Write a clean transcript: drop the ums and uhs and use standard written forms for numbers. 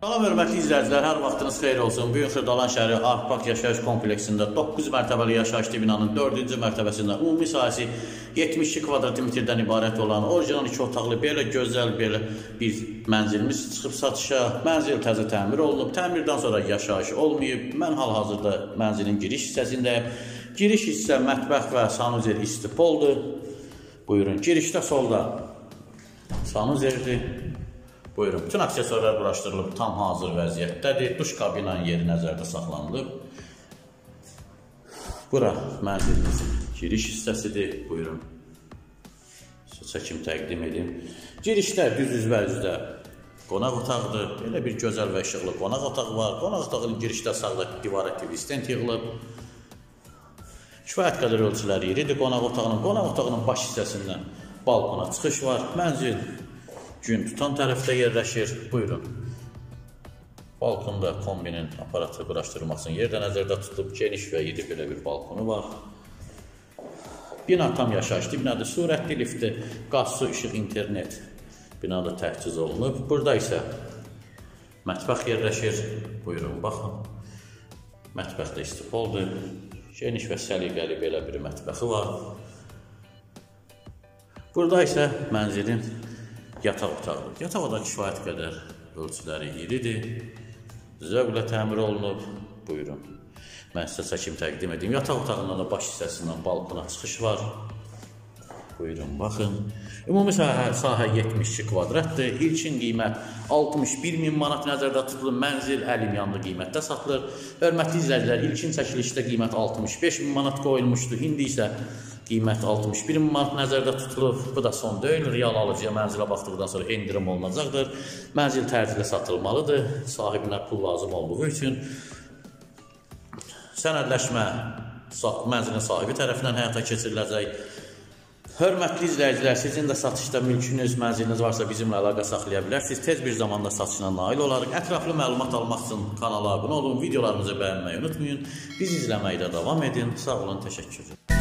Salam, hörmətli izləyicilər, hər vaxtınız xeyir olsun. Bu gün Xırdalan şəhəri Artpark yaşayış kompleksində 9 mərtəbəli yaşayışlı binanın 4-cü mərtəbəsində ümumi sahəsi 72 kvadrat metrdən ibarət olan orijinal 2 otaqlı belə gözəl bir mənzilimiz çıxıb satışa. Mənzil təzə təmir olunub, təmirdən sonra yaşayış olmayıb. Mən hal-hazırda mənzilin giriş hissəsindəyim. Giriş hissə mətbəx və sanuzel istipoldur. Buyurun, girişdə solda sanuzeldir. Buyurun, bütün aksesuarlar quraşdırılıb, tam hazır vəziyyətdədir. Duş kabinanın yeri nəzərdə saxlanılıb. Bura mənzilimizin giriş hissəsidir. Buyurun, çəkim təqdim edeyim. Girişdə düz üzvə-üzdə qonaq otaqdır. Belə bir gözəl və işıqlı qonaq otağı var. Qonaq otağının girişdə sağda divara TV stent yığılıb. Kifayət qədər ölçüləri iridir qonaq otağının. Qonaq otağının baş hissəsindən balkona çıxış var. Mənzil gün tutan tərəfdə yerləşir. Buyurun. Balkonda kombinin aparatı quraşdırmaq üçün yerdə nəzərdə tutulub. Geniş və iri belə bir balkonu var. Bina tam yaşayışlı binadır. Sürətli liftli, qaz, su, işıq, internet binada təchiz olunub. Burada isə mətbəx yerləşir. Buyurun, baxın. Mətbəxdə istipoldur. Geniş və səliqəli belə bir mətbəxi var. Burada isə mənzilin yataq otağıdır. Yataq otağı kifayət qədər ölçüləri iridir. Zövqlə təmir olunub. Buyurun. Mən sizə çəkim təqdim edeyim. Yataq otağından da baş hissəsindən balkona çıxış var. Buyurun, baxın. Ümumi sahə 72 kvadratdır. İlkin qiymət 61.000 manat nəzərdə tutulur. Mənzil əlimyanlı qiymətdə satılır. Hörmətli izləyicilər, ilkin çəkilişdə qiymət 65.000 manat qoyulmuşdu. İndi isə qiymət 61.000 manat nəzərdə tutulub. Bu da son deyil. Real alıcıya mənzilə baxdıqdan sonra endirim olunacaqdır. Mənzil tərcihlə satılmalıdır. Sahibinə pul lazım olduğu üçün sənədləşmə mənzilin sahibi tərəfindən həyata keçiriləcək. Hörmətli izləyicilər, sizin də satışda mülkünüz, mənziliniz varsa bizimlə əlaqə saxlaya bilərsiniz. Tez bir zamanda satışına nail olarıq. Ətraflı məlumat almaq üçün kanala abunə olun, videolarımızı bəyənməyi unutmayın. Bizi izləməkdə davam edin. Sağ olun, təşəkkür.